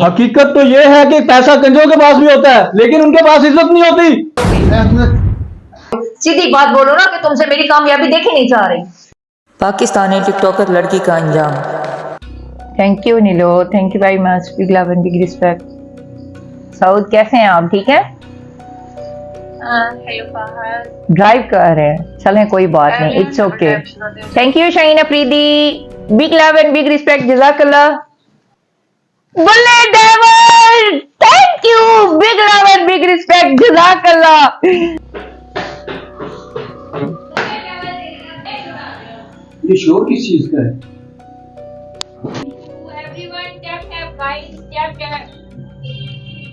हकीकत तो ये है कि पैसा कंजरों के पास भी होता है, लेकिन उनके पास इज्जत नहीं होती। सीधी बात बोलो ना कि तुमसे मेरी कामयाबी देखी नहीं जा रही। पाकिस्तानी टिकटॉकर लड़की का अंजाम। थैंक यू नीलो, thank you very much, big love and big respect. Saud कैसे हैं आप, ठीक है? हेलो फहद। ड्राइव कर रहे हैं, चलें कोई बात नहीं, it's okay. Thank you Shaheen Afridi, big love and big respect, जज़ाकल्लाह। Bullet driver, thank you, big love and big respect, जज़ाकल्लाह। ये शोर किस चीज का है? Everyone tap tap guys, tap tap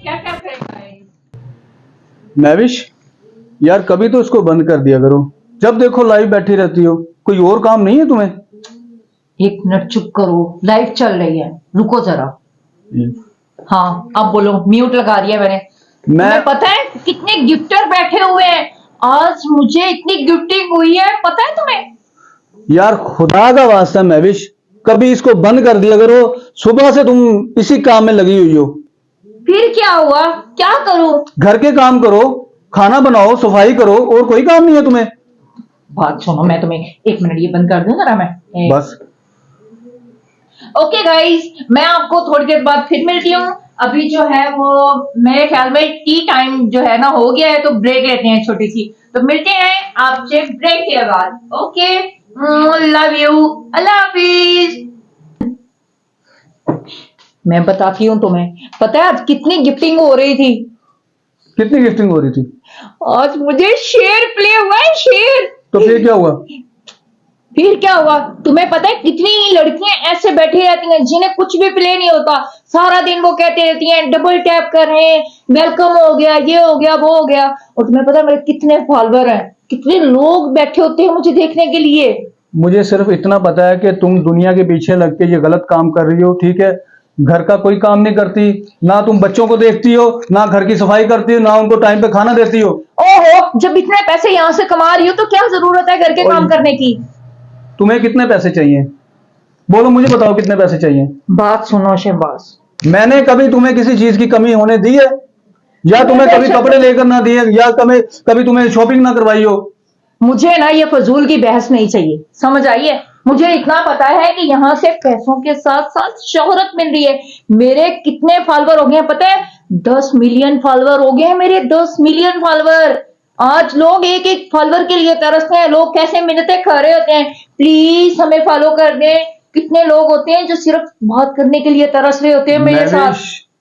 tap tap guys. Mahwish यार, कभी तो इसको बंद कर दिया करो। जब देखो लाइव बैठी रहती हो, कोई और काम नहीं है तुम्हें? एक मिनट चुप करो, लाइव चल रही है, रुको जरा। हाँ अब बोलो, म्यूट लगा दिया मैंने। तुम्हें पता है कितने गिफ्टर बैठे हुए हैं? आज मुझे इतनी गिफ्टिंग हुई है, पता है तुम्हें? यार खुदा का वास्ता मैविश, कभी इसको बंद कर दिया करो। सुबह से तुम इसी काम में लगी हुई हो। फिर क्या हुआ, क्या करूं? घर के काम करो, खाना बनाओ, सफाई करो, और कोई काम नहीं है तुम्हें? बात सुनो, मैं तुम्हें एक मिनट ये बंद कर दूं जरा मैं। बस ओके गाइस, मैं आपको थोड़ी देर बाद फिर मिलती हूँ। अभी जो है वो मेरे ख्याल में टी टाइम जो है ना हो गया है, तो ब्रेक लेते हैं छोटी सी। तो मिलते हैं आपसे ब्रेक के बाद। ओके, लव यू, अल्लाह हाफिज। मैं बताती हूँ तुम्हें, पता है आज कितनी गिफ्टिंग हो रही थी? कितनी गिफ्टिंग हो रही थी? आज मुझे शेर प्ले हुआ है, शेर। तो फिर क्या हुआ? फिर क्या हुआ, तुम्हें पता है कितनी लड़कियां ऐसे बैठी रहती हैं जिन्हें कुछ भी प्ले नहीं होता। सारा दिन वो कहती रहती हैं डबल टैप कर रहे हैं, वेलकम हो गया, ये हो गया, वो हो गया। और तुम्हें पता है मेरे कितने फॉलोअर हैं, कितने लोग बैठे होते हैं मुझे देखने के लिए। मुझे सिर्फ इतना पता है कि तुम दुनिया के पीछे लग के ये गलत काम कर रही हो, ठीक है? घर का कोई काम नहीं करती, ना तुम बच्चों को देखती हो, ना घर की सफाई करती हो, ना उनको टाइम पे खाना देती हो। ओहो, जब इतने पैसे यहाँ से कमा रही हो तो क्या जरूरत है घर के काम करने की? तुम्हें कितने पैसे चाहिए? बोलो, मुझे बताओ कितने पैसे चाहिए। बात सुनो शहबाज, मैंने कभी तुम्हें किसी चीज की कमी होने दी है? या तुम्हें कभी कपड़े लेकर ना दिए, या कभी तुम्हें शॉपिंग ना करवाई हो? मुझे ना ये फजूल की बहस नहीं चाहिए, समझ आई है? मुझे इतना पता है कि यहाँ से पैसों के साथ साथ शोहरत मिल रही है। मेरे कितने फॉलोवर हो गए हैं पता है? 10 मिलियन फॉलोवर हो गए हैं मेरे, 10 मिलियन फॉलोवर। आज लोग एक एक फॉलोवर के लिए तरसते हैं, लोग कैसे मिन्नतें खा रहे होते हैं, प्लीज हमें फॉलो कर दें। कितने लोग होते हैं जो सिर्फ बात करने के लिए तरस रहे होते हैं मेरे साथ।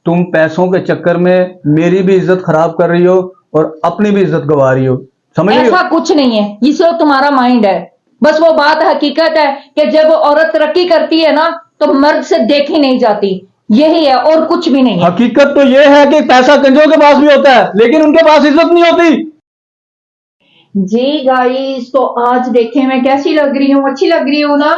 तुम पैसों के चक्कर में मेरी भी इज्जत खराब कर रही हो और अपनी भी इज्जत गवा रही हो, समझ रही हो? ऐसा कुछ नहीं है, ये सिर्फ तुम्हारा माइंड है। बस वो बात हकीकत है कि जब औरत तरक्की करती है ना तो मर्द से देखी नहीं जाती, यही है और कुछ भी नहीं है। हकीकत तो ये है कि पैसा कंजरों के पास भी होता है, लेकिन उनके पास इज्जत नहीं होती। जी गाइस, तो आज देखें मैं कैसी लग रही हूँ, अच्छी लग रही हूँ ना?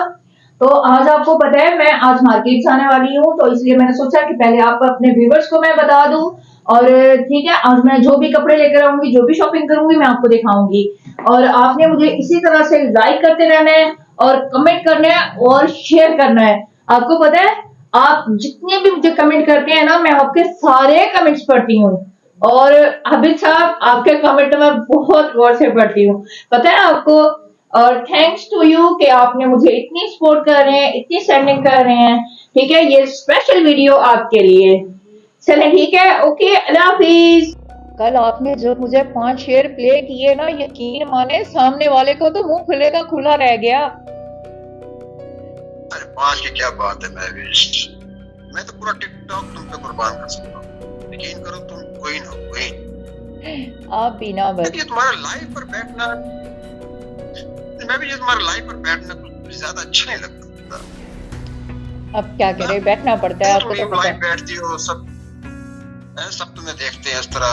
तो आज आपको पता है मैं आज मार्केट जाने वाली हूँ, तो इसलिए मैंने सोचा कि पहले आप अपने व्यूवर्स को मैं बता दूं। और ठीक है, आज मैं जो भी कपड़े लेकर आऊंगी, जो भी शॉपिंग करूंगी, मैं आपको दिखाऊंगी। और आपने मुझे इसी तरह से लाइक करते रहना है और कमेंट करना है और शेयर करना है। आपको पता है आप जितने भी मुझे कमेंट करते हैं ना, मैं आपके सारे कमेंट्स पढ़ती हूँ। और हाबिब साहब, आपके कमेंट मैं बहुत गौर से पढ़ती हूँ, पता है आपको। और थैंक्स टू यू कि आपने मुझे इतनी सपोर्ट कर रहे हैं, इतनी सेंडिंग कर रहे हैं। ठीक है, ये स्पेशल वीडियो आपके लिए। चले ठीक है, ओके, अल्लाह हाफिज। कल आपने जो मुझे 5 शेयर प्ले किए ना, यकीन माने सामने वाले को तो मुंह खुले का खुला रह गया। अरे 5 की क्या बात है महवेश, मैं तो पूरा टिकटॉक तुम पे कुर्बान कर सकता हूँ। यकीन करो तुम क्वीन हो, क्वीन। आप भी ना बस। ये तुम्हारा लाइव पर बैठना, मैं भी ये तुम्हारा लाइव पर बैठना कुछ ज्यादा अच्छा नहीं लगता। अब क्या करें, बैठना पड़ता है, आपको तो पता लाइव है। बैठती हो, सब तुम्हें देखते हैं इस तरह।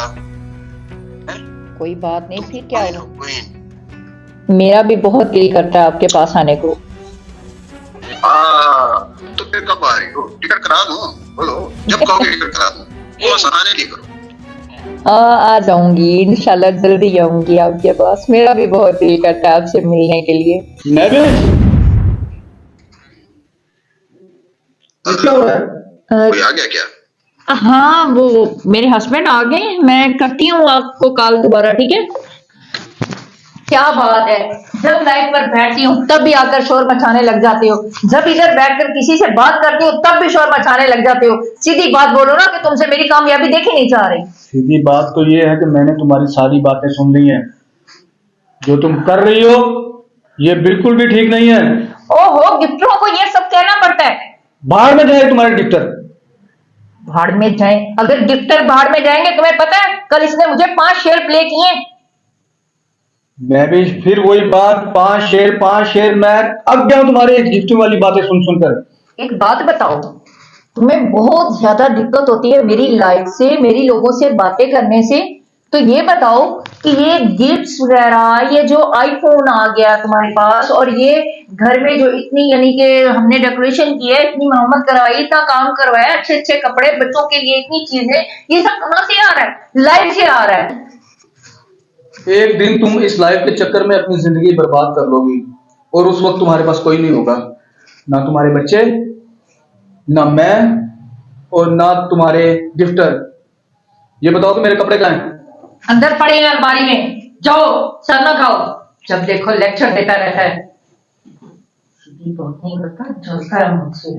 कोई बात नहीं, फिर क्या क्वीन हो, हो, क्वीन। मेरा भी बहुत दिल करता है आपके पास आने को। तो फिर कब आ रही हो? टिकट करा दूं? बोलो, जब कहोगे टिकट करा दूं। वो आसानी नहीं करो। आ जाऊंगी इंशाल्लाह, जल्दी आऊंगी आपके पास। मेरा भी बहुत दिल करता है आपसे मिलने के लिए। क्या हो रहा है? कोई आ गया क्या? हाँ वो मेरे हस्बैंड आ गए, मैं करती हूँ आपको कॉल दोबारा, ठीक है। क्या बात है, जब लाइट पर बैठती हूँ तब भी आकर शोर मचाने लग जाते हो, जब इधर बैठकर किसी से बात करती हूँ तब भी शोर मचाने लग जाते हो। सीधी बात बोलो ना कि तुमसे मेरी कामयाबी देखी नहीं जा रही। सीधी बात तो ये है कि मैंने तुम्हारी सारी बातें सुन ली हैं। जो तुम कर रही हो ये बिल्कुल भी ठीक नहीं है। ओहो, गिफ्टरों को ये सब कहना पड़ता है। बाहर में जाए तुम्हारे गिफ्टर। भाड़ में जाए? अगर गिफ्टर भाड़ में जाएंगे, तुम्हें पता है कल इसने मुझे 5 शेर प्ले किए। मैं भी फिर वही बात, 5 शेर। मैं अब गया हूं तुम्हारी गिफ्टिंग वाली बातें सुन सुनकर। एक बात बताओ, तुम्हें बहुत ज्यादा दिक्कत होती है मेरी लाइफ से, मेरी लोगों से बातें करने से, तो ये बताओ कि ये गिफ्ट्स वगैरह, ये जो आईफोन आ गया तुम्हारे पास, और ये घर में जो इतनी यानी कि हमने डेकोरेशन की है, इतनी मरम्मत करवाई, इतना काम करवाया, अच्छे अच्छे कपड़े बच्चों के लिए, इतनी चीजें, ये सब कहां से आ रहा है? लाइफ से आ रहा है। एक दिन तुम इस लाइफ के चक्कर में अपनी जिंदगी बर्बाद कर लोगी और उस वक्त तुम्हारे पास कोई नहीं होगा, ना तुम्हारे बच्चे, ना मैं, और ना तुम्हारे गिफ्टर। ये बताओ कि मेरे कपड़े कहाँ हैं? अंदर पड़े हैं अलमारी में, जाओ सर ना खाओ, जब देखो लेक्चर देता रहता है। सीधी बात नहीं करता, जलता है मुझसे।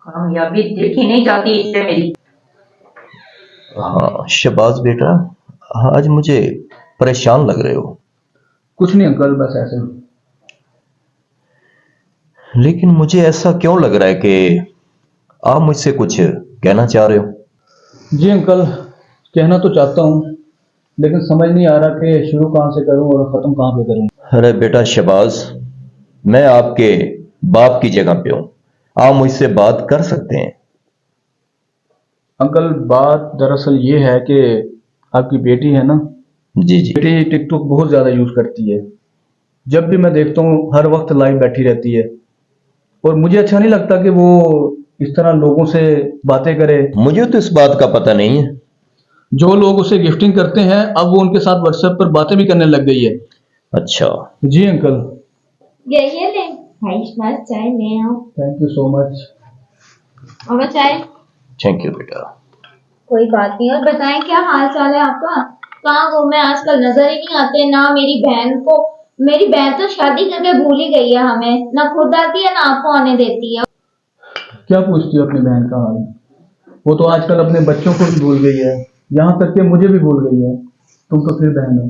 कामयाबी देखी नहीं जाती इससे मेरी। हाँ शहबाज बेटा, आज मुझे परेशान लग रहे हो। कुछ नहीं अंकल, बस ऐसे। लेकिन मुझे ऐसा क्यों लग रहा है कि आप मुझसे कुछ कहना चाह रहे हो। जी अंकल, कहना तो चाहता हूँ लेकिन समझ नहीं आ रहा कि शुरू कहाँ से करूँ और खत्म कहाँ पे करूँ। अरे बेटा शहबाज, मैं आपके बाप की जगह पे हूं, आप मुझसे बात कर सकते हैं। अंकल बात दरअसल ये है कि आपकी बेटी है ना, जी जी। बेटी टिकटॉक बहुत ज्यादा यूज करती है। जब भी मैं देखता हूँ हर वक्त लाइव बैठी रहती है और मुझे अच्छा नहीं लगता कि वो इस तरह लोगों से बातें करे। मुझे तो इस बात का पता नहीं है। जो लोग उसे गिफ्टिंग करते हैं अब वो उनके साथ व्हाट्सएप पर बातें भी करने लग गई है। अच्छा। जी अंकल। ये ले भाई, मस्त चाय ले आओ। Thank you so much. और चाय। थैंक यू बेटा। कोई बात नहीं। और बताएं क्या हाल चाल है आपका? कहाँ घूमे आजकल, नजर ही नहीं आते ना मेरी बहन को। मेरी बहन तो शादी करके भूल ही गई है हमें, ना खुद आती है ना आपको आने देती है। क्या पूछती हो अपनी बहन का हाल? वो तो आजकल अपने बच्चों को भी भूल गई है, यहाँ तक कि मुझे भी भूल गई है। तुम तो फिर बहन हो।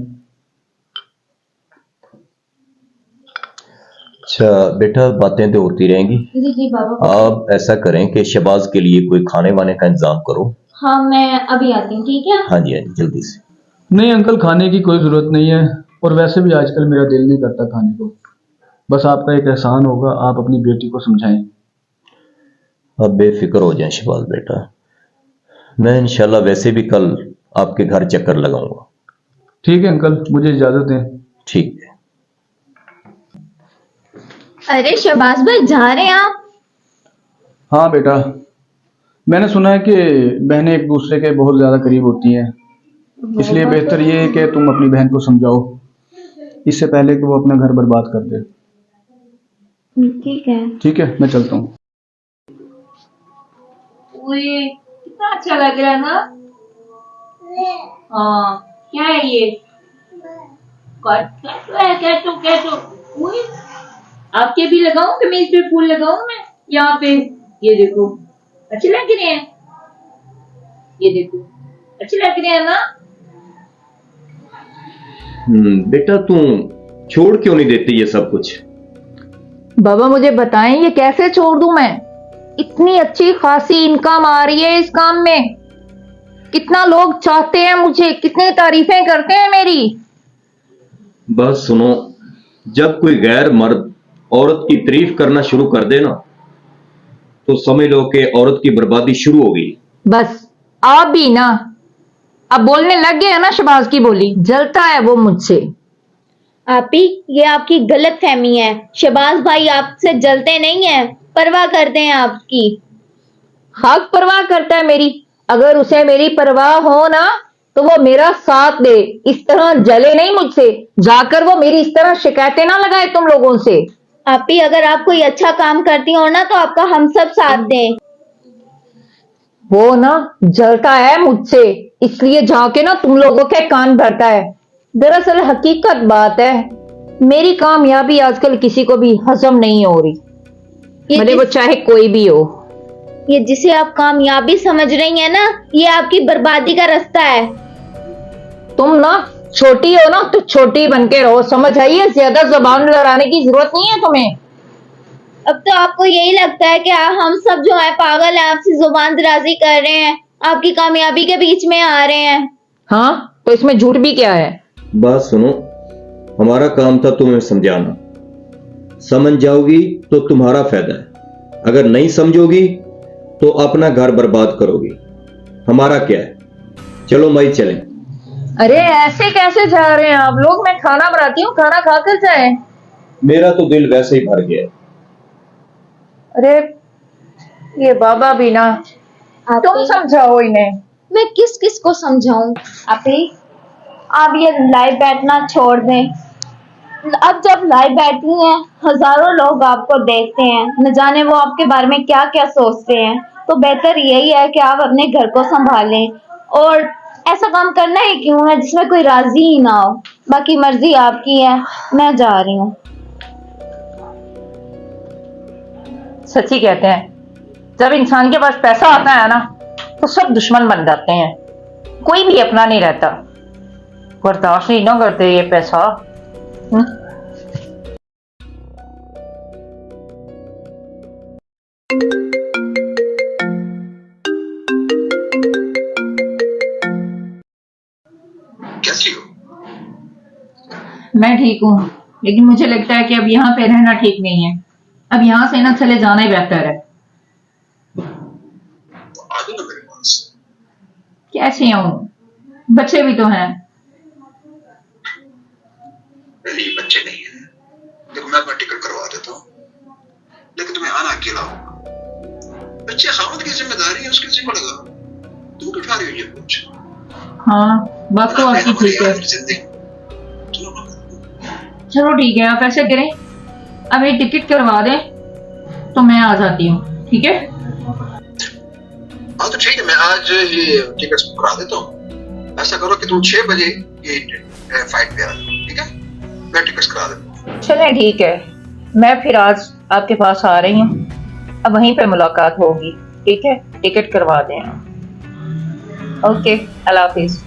अच्छा बेटा, बातें तो होती रहेंगी। जी जी बाबा। आप ऐसा करें कि शहबाज के लिए कोई खाने वाने का इंतजाम करो। हाँ मैं अभी आती हूँ, ठीक है। हाँ जी जल्दी से। नहीं अंकल, खाने की कोई जरूरत नहीं है और वैसे भी आजकल मेरा दिल नहीं करता खाने को। बस आपका एक एहसान होगा, आप अपनी बेटी को समझाएं। अब बेफिक्र हो जाए शहबाज बेटा, मैं इंशाल्लाह वैसे भी कल आपके घर चक्कर लगाऊंगा। ठीक है अंकल, मुझे इजाजत दें। ठीक है। अरे शहबाज भाई, जा रहे हैं आप? हाँ बेटा, मैंने सुना है कि बहनें एक दूसरे के बहुत ज्यादा करीब होती हैं, इसलिए बेहतर ये है कि तुम अपनी बहन को समझाओ इससे पहले कि वो अपना घर बर्बाद कर दे। ठीक है। ठीक है, मैं चलता हूँ। कितना अच्छा लग रहा है ना। हाँ, क्या है ये? कैटो। उई, आपके भी लगाऊं कि मैं इस पे फूल लगाऊं? मैं यहाँ पे, ये देखो अच्छे लग रहे हैं, ये देखो अच्छे लग रहे हैं ना। बेटा तू छोड़ क्यों नहीं देती ये सब कुछ? बाबा मुझे बताएं ये कैसे छोड़ दूं मैं? इतनी अच्छी खासी इनकम आ रही है इस काम में, कितना लोग चाहते हैं मुझे, कितनी तारीफें करते हैं मेरी। बस सुनो, जब कोई गैर मर्द औरत की तारीफ करना शुरू कर दे ना, तो समझ लो कि औरत की बर्बादी शुरू हो गई। बस आप भी ना अब बोलने लग गए हैं ना शहबाज की बोली, जलता है वो मुझसे। आपी, ये आपकी गलत फहमी है। शहबाज भाई आपसे जलते नहीं है, परवाह करते हैं आपकी। हक परवाह करता है मेरी। अगर उसे मेरी परवाह हो ना तो वो मेरा साथ दे, इस तरह जले नहीं मुझसे। जाकर वो मेरी इस तरह शिकायतें ना लगाए तुम लोगों से। आपी, अगर आप कोई अच्छा काम करती हो ना तो आपका हम सब साथ दें। वो ना जलता है मुझसे, इसलिए जाके ना तुम लोगों के कान भरता है। दरअसल हकीकत बात है, मेरी कामयाबी आजकल किसी को भी हजम नहीं हो रही, ये भले वो चाहे कोई भी हो। ये जिसे आप कामयाबी समझ रही हैं ना, ये आपकी बर्बादी का रास्ता है। तुम ना छोटी हो ना, तो छोटी बन के रहो, समझ आई है? ज्यादा जबान लड़ाने की जरूरत नहीं है तुम्हें। अब तो आपको यही लगता है कि हम सब जो है पागल हैं, आपसे जुबान दराजी कर रहे हैं, आपकी कामयाबी के बीच में आ रहे हैं। हाँ, तो इसमें झूठ भी क्या है? बात सुनो, हमारा काम था तुम्हें समझाना। समझ जाओगी तो तुम्हारा फायदा है, अगर नहीं समझोगी तो अपना घर बर्बाद करोगी। हमारा क्या है, चलो मई चलें। अरे ऐसे कैसे जा रहे हैं आप लोग? मैं खाना बनाती हूँ, खाना खाकर जाए। मेरा तो दिल वैसे ही भर गया है। अरे ये बाबा भी ना, तुम समझाओ इन्हें। मैं किस किस को समझाऊं? आप ये लाइव बैठना छोड़ दें। अब जब लाइव बैठी हैं, हजारों लोग आपको देखते हैं, न जाने वो आपके बारे में क्या क्या सोचते हैं। तो बेहतर यही है कि आप अपने घर को संभालें, और ऐसा काम करना ही क्यों है जिसमें कोई राजी ही ना हो। बाकी मर्जी आपकी है, मैं जा रही हूँ। सच्ची कहते हैं, जब इंसान के पास पैसा आता है ना, तो सब दुश्मन बन जाते हैं, कोई भी अपना नहीं रहता। बर्दाश्त नहीं ना करते ये पैसा। कैसी हो? मैं ठीक हूँ, लेकिन मुझे लगता है कि अब यहाँ पे रहना ठीक नहीं है। अब यहाँ से ना चले जाना ही बेहतर है। तो आ जाओ ना मेरे पास। कैसे आऊं? बच्चे भी तो हैं। नहीं, बच्चे नहीं है। देखो मैं अपना टिकट करवा देता हूँ, लेकिन तुम्हें आना अकेला होगा। बच्चे खामद की जिम्मेदारी है, उसके जिम्मे लगा। तुम क्यों उठा रही हो ये बोझ? हाँ, बात तो आपकी ठीक है। जिंदगी चलो ठीक है, आप ऐसे करें, अब ये टिकट करवा दें तो मैं आ जाती हूँ, ठीक है? हाँ तो ठीक है, मैं आज ये टिकट करा देता हूँ। ऐसा करो कि तुम 6 बजे ये फ्लाइट पे आ जाओ, ठीक है? मैं टिकट करा देता हूँ। चलें ठीक है, मैं फिर आज आपके पास आ रही हूँ, अब वहीं पे मुलाकात होगी, ठीक है? टिकट करवा दें आप। ओके, अल्लाह हाफिज।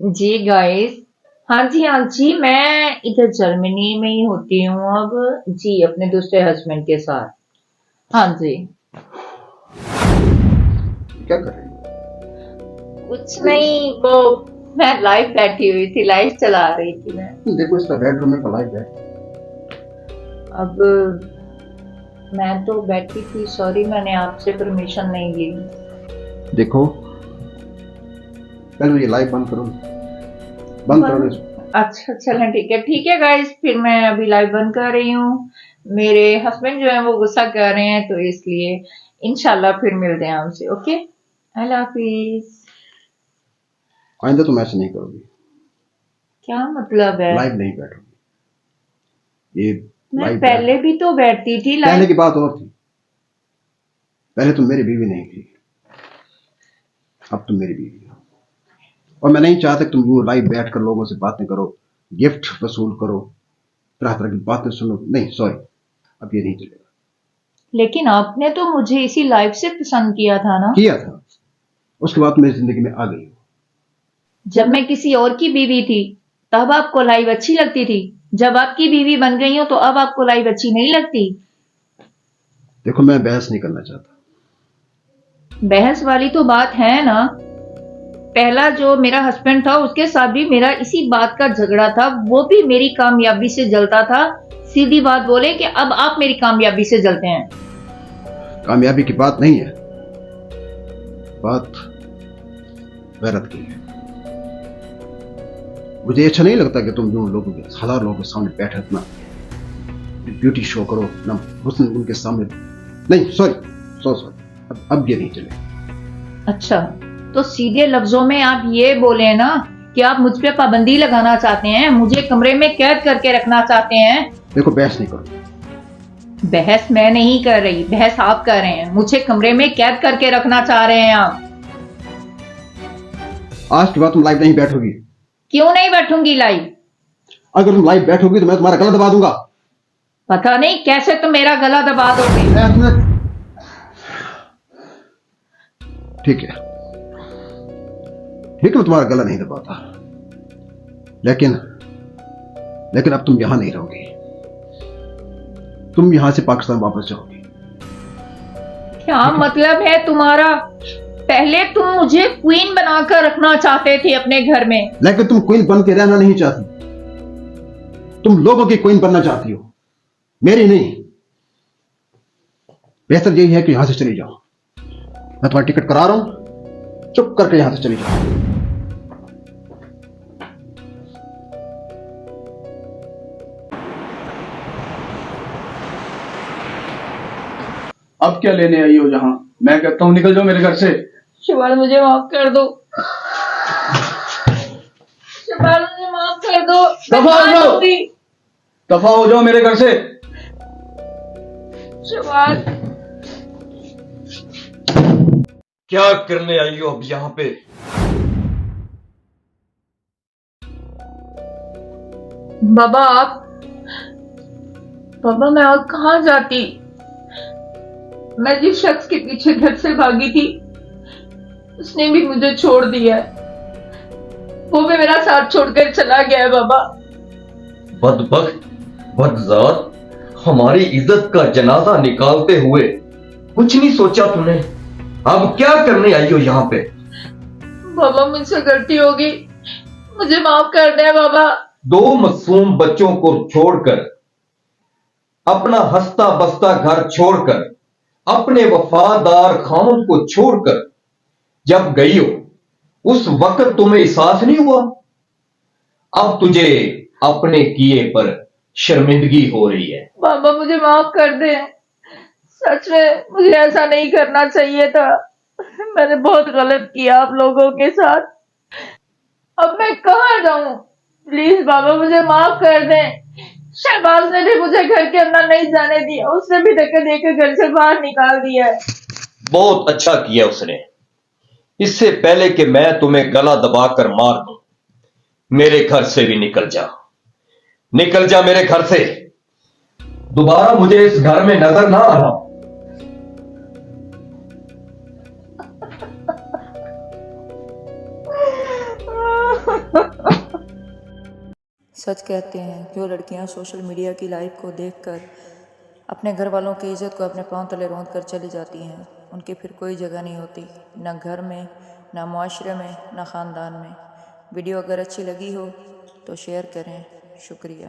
जी गाइस, हाँ जी, मैं इधर जर्मनी में ही होती हूँ अब जी, अपने दूसरे हस्बैंड के साथ। हाँ जी। क्या कर रही हो? कुछ नहीं, वो मैं लाइव बैठी हुई थी, लाइव चला रही थी मैं। देखो इसका बेडरूम में लाइट है। अब मैं तो बैठी थी, सॉरी मैंने आपसे परमिशन नहीं ली। देखो पहले ये लाइट बंद करो, बंद करो इसको। अच्छा चलें ठीक है गाइस, फिर मैं अभी लाइव बंद कर रही हूँ। मेरे हस्बैंड जो है वो गुस्सा कर रहे हैं, तो इसलिए इंशाल्लाह फिर मिलते हैं आपसे। ओके, अल्लाह हाफिज। आइंदा तुम ऐसे नहीं करोगी, क्या मतलब है? लाइव नहीं बैठोगी। ये मैं लाइव पहले भी तो बैठती थी पहले लाइव। की बात और थी। पहले तुम मेरी बीवी नहीं थी, अब तुम मेरी बीवी हो। और मैं नहीं चाहता कि तुम वो लाइव बैठ कर लोगों से बातें करो, गिफ्ट वसूल करो, तरह तरह की बातें सुनो। नहीं सॉरी, अब ये नहीं चलेगा। लेकिन आपने तो मुझे इसी लाइव से पसंद किया था ना? किया था, उसके बाद मेरी जिंदगी में आ गई हो। जब मैं किसी और की बीवी थी तब आपको लाइव अच्छी लगती थी, जब आपकी बीवी बन गई हो तो अब आपको लाइव अच्छी नहीं लगती? देखो मैं बहस नहीं करना चाहता। बहस वाली तो बात है ना। पहला जो मेरा हस्बैंड था उसके साथ भी मेरा इसी बात का झगड़ा था, वो भी मेरी कामयाबी से जलता था। सीधी बात बोले कि अब आप मेरी कामयाबी से जलते हैं। कामयाबी की बात नहीं है, बात गैरत की है। मुझे अच्छा नहीं लगता कि तुम जो लोगों के, हजार लोगों के सामने बैठे अपना ब्यूटी शो करो ना, हुस्न उनके सामने। नहीं सॉरी, अब ये नहीं चलेगा। अच्छा, तो सीधे लफ्जों में आप ये बोले ना कि आप मुझ पे पाबंदी लगाना चाहते हैं, मुझे कमरे में कैद करके रखना चाहते हैं। देखो, बहस नहीं करो। बहस मैं नहीं कर रही, बहस आप कर रहे हैं। मुझे कमरे में कैद करके रखना चाह रहे हैं आप। आज के बाद तुम लाइव नहीं बैठोगी। क्यों नहीं बैठूंगी लाइव? अगर तुम लाइव बैठोगी तो मैं तुम्हारा गला दबा दूंगा। पता नहीं कैसे तुम मेरा गला दबा दोगे। ठीक है, मैं तुम्हारा गला नहीं दबाता, लेकिन अब तुम यहां नहीं रहोगी। तुम यहां से पाकिस्तान वापस जाओगी। क्या मतलब है तुम्हारा? पहले तुम मुझे क्वीन बनाकर रखना चाहते थे अपने घर में, लेकिन तुम क्वीन बन के रहना नहीं चाहती। तुम लोगों की क्वीन बनना चाहती हो, मेरी नहीं। बेहतर यही है कि यहां से चली जाओ। मैं तुम्हारी टिकट करा रहा हूं, चुप करके यहां से चली जाओ। अब क्या लेने आई हो यहाँ? मैं कहता हूँ निकल जाओ मेरे घर से। शिवाल मुझे माफ कर दो। शिवाल मुझे माफ कर दो। दफा हो जाओ, दफा हो जाओ मेरे घर से। शिवाल क्या करने आई हो अब यहां पे? बाबा आप, बाबा मैं और कहाँ जाती? मैं जिस शख्स के पीछे घर से भागी थी उसने भी मुझे छोड़ दिया है। वो भी मेरा साथ छोड़कर चला गया है बाबा। बदबख्त, बदजात, हमारी इज्जत का जनाजा निकालते हुए कुछ नहीं सोचा तूने। अब क्या करने आई हो यहाँ पे? बाबा मुझसे गलती होगी, मुझे माफ कर दे बाबा। दो मासूम बच्चों को छोड़कर, अपना हंसता बसता घर छोड़कर, अपने वफादार खामुन को छोड़कर जब गई हो उस वक्त तुम्हें एहसास नहीं हुआ? अब तुझे अपने किए पर शर्मिंदगी हो रही है। बाबा मुझे माफ कर दे, सच में मुझे ऐसा नहीं करना चाहिए था। मैंने बहुत गलत किया आप लोगों के साथ। अब मैं कहाँ जाऊं? प्लीज बाबा मुझे माफ कर दें। शहबाज ने भी मुझे घर के अंदर नहीं जाने दिया, उसने भी धक्के देकर घर से बाहर निकाल दिया है। बहुत अच्छा किया उसने। इससे पहले कि मैं तुम्हें गला दबाकर मार दूं, मेरे घर से भी निकल जा। निकल जा मेरे घर से। दोबारा मुझे इस घर में नजर ना आना। सच कहते हैं, जो लड़कियां सोशल मीडिया की लाइव को देखकर अपने घर वालों की इज्जत को अपने पांव तले रौंद कर चली जाती हैं, उनकी फिर कोई जगह नहीं होती, ना घर में, ना मुआशरे में, ना ख़ानदान में। वीडियो अगर अच्छी लगी हो तो शेयर करें। शुक्रिया।